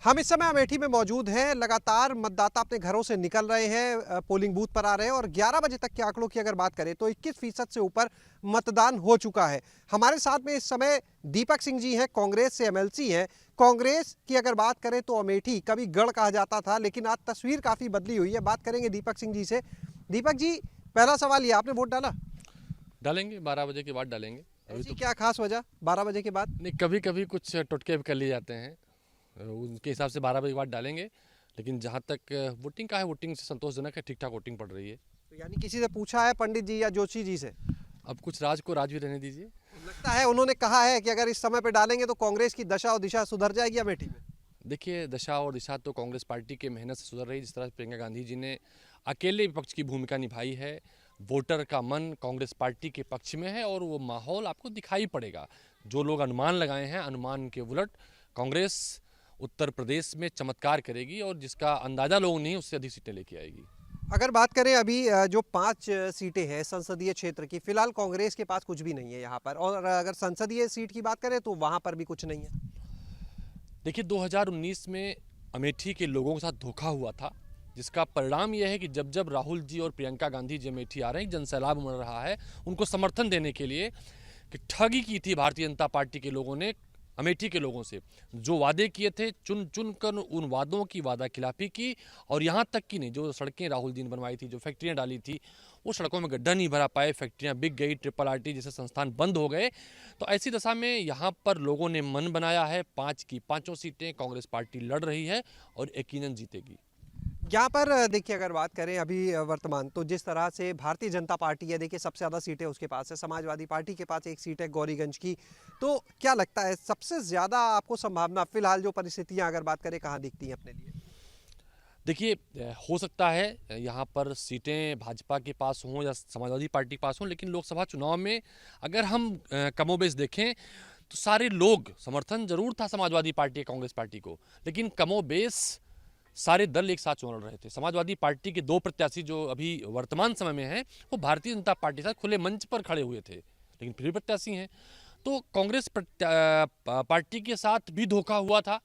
हम इस समय अमेठी में मौजूद हैं। लगातार मतदाता अपने घरों से निकल रहे हैं, पोलिंग बूथ पर आ रहे हैं और 11 बजे तक के आंकड़ों की अगर बात करें तो 21% से ऊपर मतदान हो चुका है। हमारे साथ में इस समय दीपक सिंह जी हैं, कांग्रेस से एमएलसी हैं। कांग्रेस की अगर बात करें तो अमेठी कभी गढ़ कहा जाता था, लेकिन आज तस्वीर काफी बदली हुई है। बात करेंगे दीपक सिंह जी से। दीपक जी, पहला सवाल ये, आपने वोट डाला? डालेंगे, 12 बजे के बाद डालेंगे। अभी ऐसी तो क्या खास वजह 12 बजे के बाद? नहीं, कभी कभी कुछ टुटके भी कर लिए जाते हैं, उनके हिसाब से 12 बजे के बाद डालेंगे। लेकिन जहाँ तक वोटिंग का है, वोटिंग से संतोषजनक है, ठीक ठाक वोटिंग पड़ रही है। तो यानी किसी से पूछा है, पंडित जी या जोशी जी से? अब कुछ राज को राज भी रहने दीजिए। लगता है उन्होंने कहा है कि अगर इस समय पे डालेंगे तो कांग्रेस की दशा और दिशा सुधर जाएगी अमेठी में। देखिए, दशा और दिशा तो कांग्रेस पार्टी के मेहनत से सुधर रही है। जिस तरह से प्रियंका गांधी जी ने अकेले विपक्ष की भूमिका निभाई है, वोटर का मन कांग्रेस पार्टी के पक्ष में है और वो माहौल आपको दिखाई पड़ेगा। जो लोग अनुमान लगाए हैं, अनुमान के उलट कांग्रेस उत्तर प्रदेश में चमत्कार करेगी और जिसका अंदाजा लोग नहीं, उससे अधिक सीटें लेके आएगी। अगर बात करें अभी जो 5 सीटें हैं संसदीय क्षेत्र की, फिलहाल कांग्रेस के पास कुछ भी नहीं है यहाँ पर, और अगर संसदीय सीट की बात करें तो वहाँ पर भी कुछ नहीं है। देखिए, 2019 में अमेठी के लोगों के साथ धोखा हुआ था, जिसका परिणाम यह है कि जब जब राहुल जी और प्रियंका गांधी जी अमेठी आ रहे हैं, जनसैलाब उमड़ रहा है उनको समर्थन देने के लिए कि ठगी की थी भारतीय जनता पार्टी के लोगों ने अमेठी के लोगों से। जो वादे किए थे, चुन चुन कर उन वादों की वादा खिलाफी की। और यहाँ तक कि नहीं, जो सड़कें राहुल जी ने बनवाई थी, जो फैक्ट्रियाँ डाली थी, वो सड़कों में गड्ढा नहीं भरा पाए, फैक्ट्रियाँ बिक गई, ट्रिपल आरटी जैसे संस्थान बंद हो गए। तो ऐसी दशा में यहाँ पर लोगों ने मन बनाया है, 5 की 5 सीटें कांग्रेस पार्टी लड़ रही है और यकीनन जीतेगी। यहाँ पर देखिए, अगर बात करें अभी वर्तमान, तो जिस तरह से भारतीय जनता पार्टी है, देखिए सबसे ज़्यादा सीटें उसके पास है, समाजवादी पार्टी के पास एक सीट है गौरीगंज की। तो क्या लगता है सबसे ज़्यादा आपको संभावना फिलहाल जो परिस्थितियाँ अगर बात करें कहाँ दिखती हैं अपने लिए? देखिए, हो सकता है यहाँ पर सीटें भाजपा के पास हों या समाजवादी पार्टी के पास हों, लेकिन लोकसभा चुनाव में अगर हम कमोबेश देखें तो सारे लोग, समर्थन जरूर था समाजवादी पार्टी कांग्रेस पार्टी को, लेकिन कमोबेश सारे दल एक साथ चुनाव लड़ रहे थे। समाजवादी पार्टी के 2 प्रत्याशी जो अभी वर्तमान समय में हैं, वो भारतीय जनता पार्टी के साथ खुले मंच पर खड़े हुए थे, लेकिन फिर भी प्रत्याशी हैं। तो कांग्रेस पार्टी के साथ भी धोखा हुआ था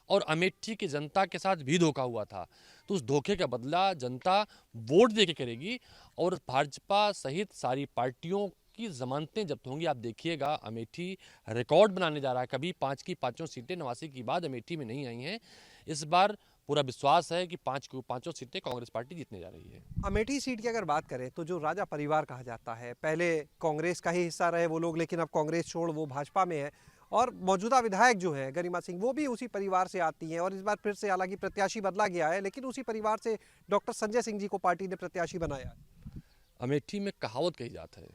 और अमेठी की जनता के साथ भी धोखा हुआ था। तो उस धोखे का बदला जनता वोट दे के करेगी और भाजपा सहित सारी पार्टियों की जमानतें जब्त होंगी। आप देखिएगा, अमेठी रिकॉर्ड बनाने जा रहा है। कभी 5 की 5 सीटें 89 के बाद अमेठी में नहीं आई हैं। इस बार पूरा विश्वास है कि 5 की 5 सीटें कांग्रेस पार्टी जीतने जा रही है। अमेठी सीट की अगर बात करें तो जो राजा परिवार कहा जाता है, पहले कांग्रेस का ही हिस्सा रहे वो लोग, लेकिन अब कांग्रेस छोड़ वो भाजपा में है। और मौजूदा विधायक जो है गरिमा सिंह, वो भी उसी परिवार से आती हैं। और इस बार फिर से हालांकि प्रत्याशी बदला गया है, लेकिन उसी परिवार से डॉक्टर संजय सिंह जी को पार्टी ने प्रत्याशी बनाया है। अमेठी में कहावत कही जाती है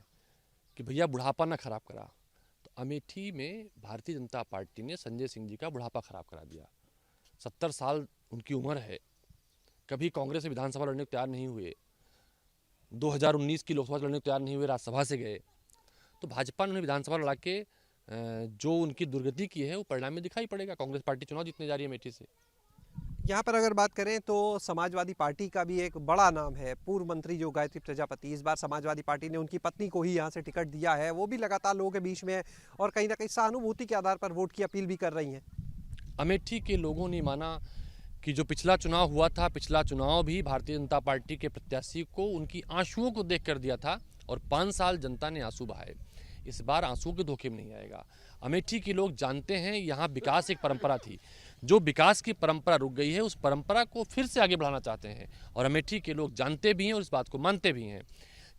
कि भैया बुढ़ापा ना खराब करा। तो अमेठी में भारतीय जनता पार्टी ने संजय सिंह जी का बुढ़ापा खराब करा दिया। 70 साल उनकी उम्र है, कभी कांग्रेस से विधानसभा लड़ने को तैयार नहीं हुए, 2019 की लोकसभा लड़ने को तैयार नहीं हुए, राज्यसभा से गए। तो भाजपा ने उन्हें विधानसभा लड़ा के जो उनकी दुर्गति की है वो परिणाम में दिखाई पड़ेगा। कांग्रेस पार्टी चुनाव जीतने जा रही है अमेठी से। यहाँ पर अगर बात करें तो समाजवादी पार्टी का भी एक बड़ा नाम है, पूर्व मंत्री जो गायत्री प्रजापति। इस बार समाजवादी पार्टी ने उनकी पत्नी को ही यहाँ से टिकट दिया है। वो भी लगातार लोगों के बीच में है और कहीं ना कहीं सहानुभूति के आधार पर वोट की अपील भी कर रही हैं। अमेठी के लोगों ने माना कि जो पिछला चुनाव हुआ था, पिछला चुनाव भी भारतीय जनता पार्टी के प्रत्याशी को उनकी आंसुओं को देख कर दिया था और 5 साल जनता ने आंसू बहाए। इस बार आंसू के धोखे में नहीं आएगा। अमेठी के लोग जानते हैं यहाँ विकास एक परंपरा थी, जो विकास की परंपरा रुक गई है, उस परंपरा को फिर से आगे बढ़ाना चाहते हैं। और अमेठी के लोग जानते भी हैं और इस बात को मानते भी हैं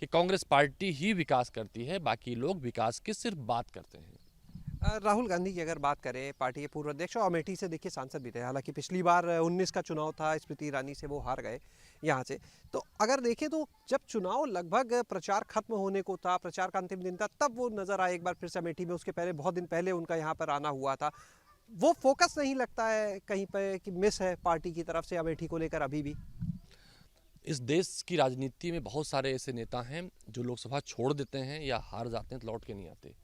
कि कांग्रेस पार्टी ही विकास करती है, बाकी लोग विकास की सिर्फ बात करते हैं। राहुल गांधी की अगर बात करें, पार्टी के पूर्व अध्यक्ष और अमेठी से देखिए सांसद भी थे। हालांकि पिछली बार 19 का चुनाव था, स्मृति ईरानी से वो हार गए यहाँ से। तो अगर देखें तो जब चुनाव लगभग प्रचार खत्म होने को था, प्रचार का अंतिम दिन था, तब वो नजर आए एक बार फिर से अमेठी में। उसके पहले बहुत दिन पहले उनका यहाँ पर आना हुआ था। वो फोकस नहीं लगता है कहीं पर कि मिस है पार्टी की तरफ से अमेठी को लेकर अभी भी? इस देश की राजनीति में बहुत सारे ऐसे नेता हैं जो लोकसभा छोड़ देते हैं या हार जाते हैं तो लौट के नहीं आते।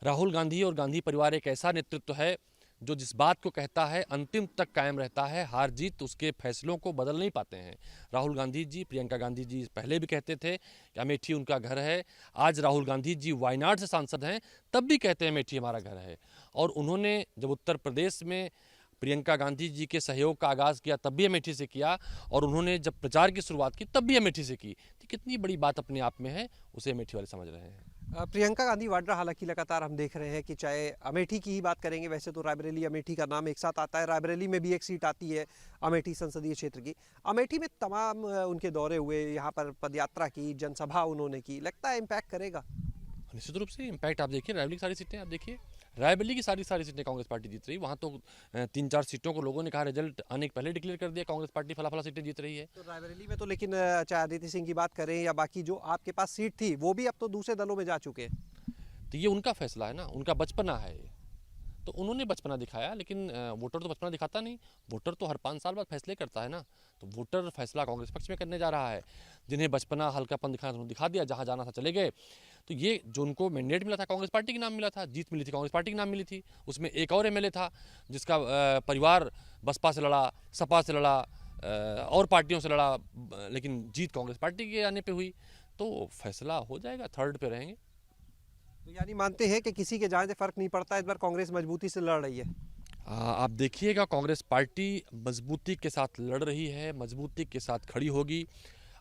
राहुल गांधी और गांधी परिवार एक ऐसा नेतृत्व है जो जिस बात को कहता है अंतिम तक कायम रहता है। हार जीत उसके फैसलों को बदल नहीं पाते हैं। राहुल गांधी जी, प्रियंका गांधी जी पहले भी कहते थे कि अमेठी उनका घर है। आज राहुल गांधी जी वायनाड से सांसद हैं, तब भी कहते हैं अमेठी हमारा घर है। और उन्होंने जब उत्तर प्रदेश में प्रियंका गांधी जी के सहयोग का आगाज़ किया तब भी अमेठी से किया, और उन्होंने जब प्रचार की शुरुआत की तब भी अमेठी से की। तो कितनी बड़ी बात अपने आप में है, उसे अमेठी वाले समझ रहे हैं। प्रियंका गांधी वाड्रा हालांकि लगातार हम देख रहे हैं कि चाहे अमेठी की ही बात करेंगे, वैसे तो रायबरेली अमेठी का नाम एक साथ आता है, रायबरेली में भी एक सीट आती है अमेठी संसदीय क्षेत्र की। अमेठी में तमाम उनके दौरे हुए, यहाँ पर पदयात्रा की, जनसभा उन्होंने की, लगता है इम्पैक्ट करेगा? निश्चित रूप से इम्पैक्ट। आप देखिए रायबरेली की सारी सीटें, आप देखिए रायबरेली की सारी सीटें कांग्रेस पार्टी जीत रही। वहाँ तो 3-4 सीटों को लोगों ने कहा रिजल्ट आने के पहले डिक्लेयर कर दिया, कांग्रेस पार्टी फला सीटें जीत रही है। तो रायबरेली में तो लेकिन चाहे अदिति सिंह की बात करें या बाकी जो आपके पास सीट थी, वो भी अब तो दूसरे दलों में जा चुके हैं। तो ये उनका फैसला है ना, उनका बचपना है ये, तो उन्होंने बचपना दिखाया। लेकिन वोटर तो बचपना दिखाता नहीं, वोटर तो हर 5 साल बाद फैसले करता है ना। तो वोटर फैसला कांग्रेस पक्ष में करने जा रहा है। जिन्हें बचपना हल्कापन दिखाना उन्होंने दिखा दिया, जहाँ जाना था चले गए। तो ये जो उनको मैंडेट मिला था कांग्रेस पार्टी के नाम मिला था, जीत मिली थी कांग्रेस पार्टी के नाम मिली थी। उसमें एक और एमएलए था जिसका परिवार बसपा से लड़ा, सपा से लड़ा, और पार्टियों से लड़ा, लेकिन जीत कांग्रेस पार्टी के आने पर हुई। तो फैसला हो जाएगा, 3rd पे रहेंगे। तो यानी मानते हैं कि किसी के जाने से फर्क नहीं पड़ता, इस बार कांग्रेस मजबूती से लड़ रही है। आप देखिएगा कांग्रेस पार्टी मजबूती के साथ लड़ रही है, मजबूती के साथ खड़ी होगी।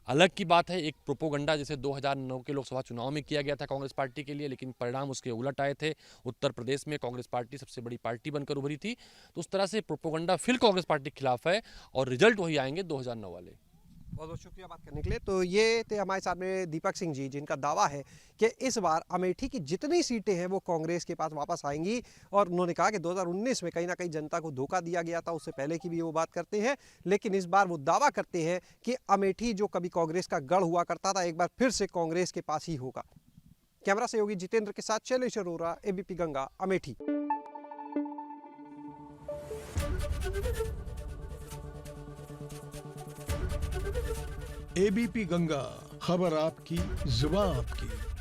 अलग की बात है एक प्रोपोगंडा जैसे 2009 के लोकसभा चुनाव में किया गया था कांग्रेस पार्टी के लिए, लेकिन परिणाम उसके उलट आए थे। उत्तर प्रदेश में कांग्रेस पार्टी सबसे बड़ी पार्टी बनकर उभरी थी। तो उस तरह से प्रोपोगंडा फिर कांग्रेस पार्टी के खिलाफ है, और रिजल्ट वही आएंगे 2009 वाले। बहुत बहुत शुक्रिया बात करने के लिए। तो ये थे हमारे साथ में दीपक सिंह जी, जिनका दावा है कि इस बार अमेठी की जितनी सीटें हैं वो कांग्रेस के पास वापस आएंगी। और उन्होंने कहा कि 2019 में कहीं ना कहीं जनता को धोखा दिया गया था, उससे पहले की भी वो बात करते हैं। लेकिन इस बार वो दावा करते हैं कि अमेठी जो कभी कांग्रेस का गढ़ हुआ करता था, एक बार फिर से कांग्रेस के पास ही होगा। कैमरा सहयोगी जितेंद्र के साथ शैलेश अरोरा, एबीपी गंगा, अमेठी। एबीपी गंगा, खबर आपकी, जुबान आपकी।